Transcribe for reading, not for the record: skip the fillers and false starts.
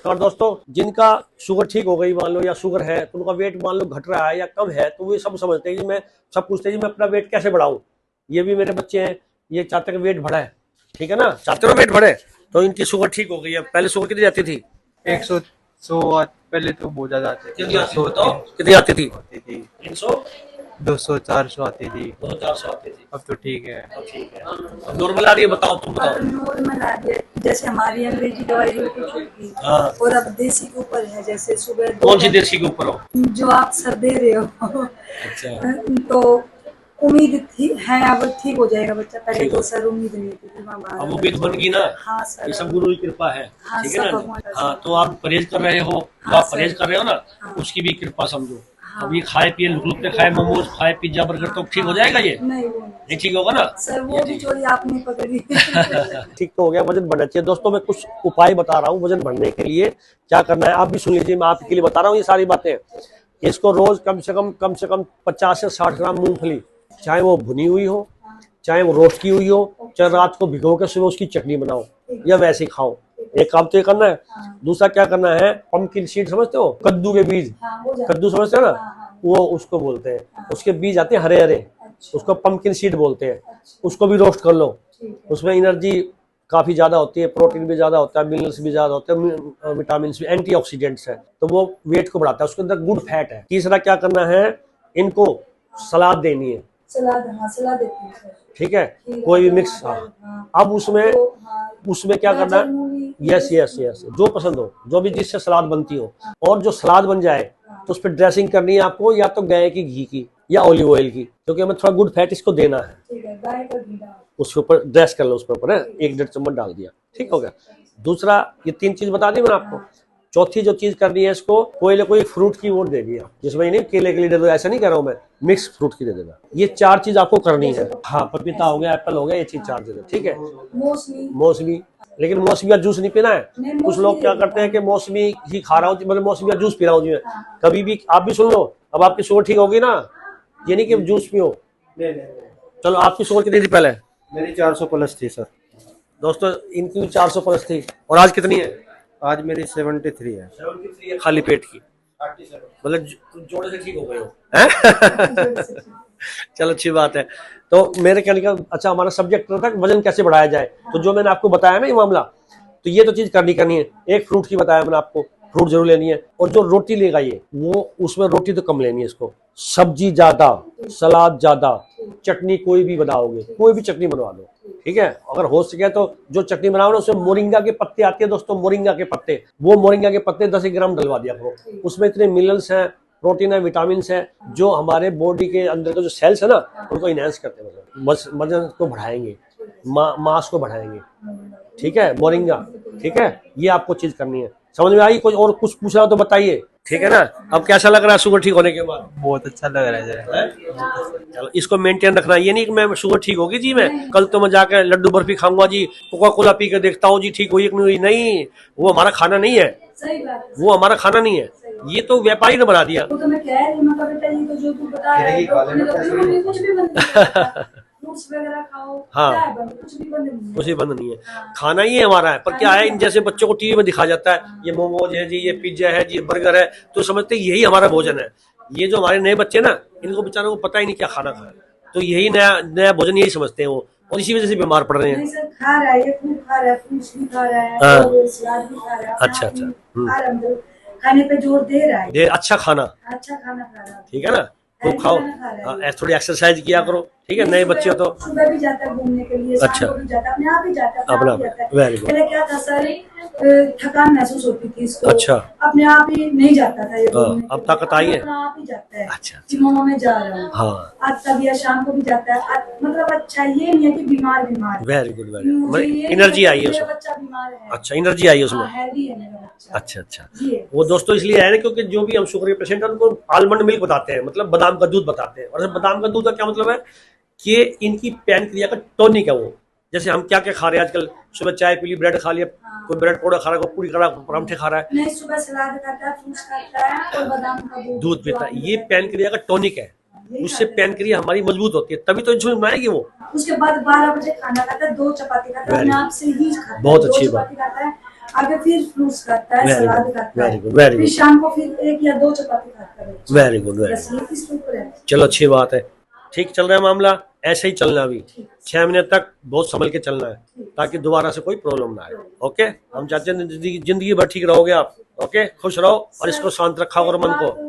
नमस्कार दोस्तों, जिनका शुगर ठीक हो गई मान लो या शुगर है तो उनका वेट मान लो घट रहा है या कम है तो वो सब समझते हैं कि मैं सब पूछते हैं कि मैं अपना वेट कैसे बढ़ाऊं। ये भी मेरे बच्चे हैं, ये चाहते हैं वेट बढ़ाए, ठीक है ना, चाहते हो वेट बढ़े तो इनकी शुगर ठीक हो गई है। पहले शुगर कितनी जाती थी? 100 पहले तो बहुत ज्यादा आते थे। कितनी आती थी? 300 200 400 आती थी। 2400 आती थी। अब तो ठीक है। ठीक है, नॉर्मल आ रही है? बताओ, तुम बताओ। नॉर्मल आ गया, जैसे हमारी अंग्रेजी दवाई बिल्कुल छूट गई हाँ। और अब देसी के ऊपर है, जैसे सुबह कौन सी देसी के ऊपर हो? जो आप सर दे रहे हो अच्छा, तो उम्मीद थी है अब ठीक हो जाएगा बच्चा। पहले तो सर उम्मीद नहीं थी अब वो बीत बन गई ना। हाँ सर, ये सब गुरु की कृपा है। हाँ, ठीक है सब ना। भगवान का हाँ, तो आप परहेज कर रहे हो, तो हाँ, आप परहेज कर रहे हो ना, हाँ, उसकी भी कृपा समझो। हाँ, अब ये खाए पिए लुक लुक के खाए मोमोज खाए पिज्जा बर्गर तो ठीक हो जाएगा? ये नहीं वो नहीं ठीक होगा ना सर, वो भी चोरी आपने पकड़ी ठीक तो हो गया, वजन बढ़ना चाहिए। दोस्तों मैं कुछ उपाय बता रहा हूँ वजन बढ़ने के लिए क्या करना है, आप भी सुन लीजिए। मैं आपके लिए बता रहा हूँ ये सारी बातें। इसको रोज कम से कम 50 से 60 ग्राम मूंगफली, चाहे वो भुनी हुई हो चाहे वो रोस्ट की हुई हो, चाहे रात को भिगो के सुबह उसकी चटनी बनाओ या वैसे ही खाओ। एक काम तो ये करना है। दूसरा क्या करना है, पंपकिन सीड समझते हो? कद्दू के बीज, कद्दू समझते हो ना, वो उसको बोलते हैं। उसके बीज आते हैं हरे हरे, उसको पंपकिन सीड बोलते हैं। उसको भी रोस्ट कर लो, उसमें एनर्जी काफी ज्यादा होती है, प्रोटीन भी ज्यादा होता है, मिनरल्स भी ज्यादा होते हैं, विटामिन भी, एंटीऑक्सीडेंट्स है, तो वो वेट को बढ़ाता है। उसके अंदर गुड फैट है। तीसरा क्या करना है, इनको सलाद देनी है। सलाद, हाँ सलाद देती हूँ। ठीक है, कोई भी मिक्स। हाँ, अब उसमें क्या करना है, यस यस यस, जो पसंद हो, जो भी जिससे सलाद बनती हो। और जो सलाद बन जाए तो उस पर ड्रेसिंग करनी है आपको, या तो गाय की घी की या ऑलिव ऑयल की, क्योंकि हमें थोड़ा गुड फैट इसको देना है। उसके ऊपर ड्रेस कर लो, उसके ऊपर है 1-1.5 चम्मच डाल दिया, ठीक हो गया। दूसरा, ये 3 चीज बता दी मैंने आपको। चौथी जो चीज करनी है, इसको कोई ना कोई फ्रूट की ओर दे दिया, जिसमें नहीं केले के लिए दे दो, ऐसा नहीं कर रहा हूं मैं, मिक्स फ्रूट की दे देना। ये 4 चीज आपको करनी है। हाँ, पपीता हो गया, एप्पल हो गया, ये चीज 4 दे दो, ठीक है। मौसमी, लेकिन मौसमी का जूस नहीं पीना है। कुछ लोग क्या करते हैं कि मौसमी ही खा रहा हूँ, मतलब मौसमी का जूस पी रहा हूँ जी मैं। कभी भी आप भी सुन लो, अब आपकी शुगर ठीक होगी ना, ये नहीं कि जूस पियो। चलो, आपकी शुगर कितनी थी पहले? मेरी 400 प्लस थी सर। दोस्तों इनकी भी 400 प्लस थी, और आज कितनी है? आज मेरी 73 है। 73 है खाली पेट की, मतलब जोड़े से ठीक हो गए हो। चलो अच्छी बात है। तो मेरे कहने का अच्छा, हमारा सब्जेक्ट था वजन कैसे बढ़ाया जाए, तो जो मैंने आपको बताया ना ये मामला, तो ये तो चीज करनी है। एक फ्रूट की बताया मैंने आपको, फ्रूट जरूर लेनी है। और जो रोटी लेगा ये, वो उसमें रोटी तो कम लेनी है इसको, सब्जी ज्यादा, सलाद ज्यादा, चटनी कोई भी बनाओगे, कोई भी चटनी बनवा दो, ठीक है। अगर हो सके तो जो चटनी बनाओ ना, उसमें मोरिंगा के पत्ते आते हैं दोस्तों, मोरिंगा के पत्ते, वो मोरिंगा के पत्ते 10 ग्राम डलवा दिया करो। उसमें इतने मिनरल्स हैं, प्रोटीन है, विटामिन है, जो हमारे बॉडी के अंदर के जो सेल्स है ना, उनको इनहेंस करते हैं, वजन को बढ़ाएंगे, मांस को बढ़ाएंगे, ठीक है। मोरिंगा, ठीक है, ये आपको चीज करनी है। समझ में आई? कोई और कुछ पूछना हो तो बताइए, ठीक है ना। अब कैसा लग रहा है शुगर ठीक होने के बाद? बहुत अच्छा लग रहा है। चलो, इसको मेंटेन रखना। ये नहीं कि मैं शुगर ठीक होगी जी, मैं कल तो मैं जाकर लड्डू बर्फी खाऊंगा जी, कोका कोला पी के देखता हूँ जी ठीक हुई कि नहीं हुई। नहीं, वो हमारा खाना नहीं है, वो हमारा खाना नहीं है, ये तो व्यापारी ने बना दिया। तो मैं कह रही हूँ, बेटा ये तो जो तू बता रहा है कुछ भी बंद फ्रूट्स वगैरह खाओ, हाँ, कुछ भी बंद नहीं है। कुछ भी बंद नहीं है, खाना ही हमारा है। पर क्या है, इन जैसे बच्चों को टीवी में दिखाया जाता है, ये मोमोज है जी, ये पिज्जा है जी, बर्गर है, तो समझते यही हमारा भोजन है। ये जो हमारे नए बच्चे ना, इनको बेचारों को पता ही नहीं क्या खाना खाए, तो यही नया भोजन यही समझते हैं वो, और इसी वजह से बीमार पड़ रहे हैं। नहीं सर, खा रहा है, ये फ्रूट खा रहा है, फ्रूट्स भी खा रहा है, और सलाद भी खा रहा है। अच्छा अच्छा, खाने पे जोर दे रहा है, अच्छा खाना खा रहा है, ठीक है ना, तो खाओ, थोड़ी एक्सरसाइज किया करो, ठीक है। नए बच्चे हो तो सुबह भी जाता है घूमने के लिए, अच्छा, शाम को भी जाता है, अपने आप ही जाता है, वेरी गुड। पहले क्या था सर, थकान महसूस होती थी इसको, अच्छा, अपने आप ही नहीं जाता था ये घूमने, अब ताकत आई है, अपने आप ही जाता है। अच्छा, जिमों में जा रहा हूँ, हाँ, आज तक शाम को भी जाता है, मतलब अच्छा ये नहीं है कि बीमार very good, very good, energy आई है उसमें, बच्चा बीमार है, अच्छा एनर्जी आई है उसमें, हेल्दी है मेरा बच्चा। अच्छा अच्छा, वो दोस्तों इसलिए है ना, क्योंकि जो भी हम शुगर के पेशेंट हैं उनको आलमंड मिल्क बताते हैं, मतलब बादाम का दूध बताते हैं। और बादाम का दूध का क्या मतलब है कि इनकी पैनक्रिया का टॉनिक है वो। जैसे हम क्या क्या खा रहे हैं आजकल, सुबह चाय पी ली, ब्रेड खा लिया, कोई ब्रेड पकौड़ा खा रहा है, कोई पूरी खा रहा है, पराठे खा रहा है, नहीं सुबह सलाद खाता है, फ्रूट्स खाता है और बादाम का दूध पीता है, ये पैनक्रिया का टॉनिक है। उससे पैनक्रिया हमारी मजबूत होती है, तभी तो इंसुलिन बनाएगी वो। उसके बाद 12 बजे खाना खाता है, 2 चपाती खाता है, अपने आप से ही खाता है, बहुत अच्छी बात, आगे फिर फ्रूट्स खाता है, Very सलाद good, खाता very है, good, very फिर good. शाम को फिर 1 या 2 चपाती खाता है। वेरी गुड, वेरी बस ये इसके ऊपर है। चलो अच्छी बात है। ठीक चल रहा है मामला, ऐसे ही चलना अभी 6 महीने तक बहुत संभल के चलना है ताकि दोबारा से कोई प्रॉब्लम ना आए। ओके, हम चाहते हैं जिंदगी भर ठीक रहोगे आप। ओके, खुश रहो और इसको शांत रखा करो मन को।